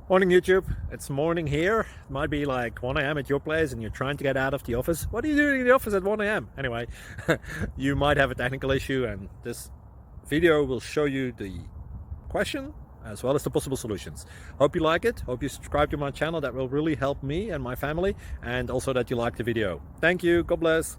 Morning YouTube, it's morning here. It might be like 1 a.m. at your place and you're trying to get out of the office. What are you doing in the office at 1 a.m.? Anyway, you might have a technical issue and this video will show you the question as well as the possible solutions. Hope you like it, hope you subscribe to my channel. That will really help me and my family, and also that you like the video. Thank you, God bless.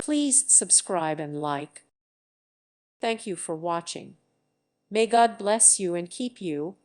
Please subscribe and like. Thank you for watching. May God bless you and keep you.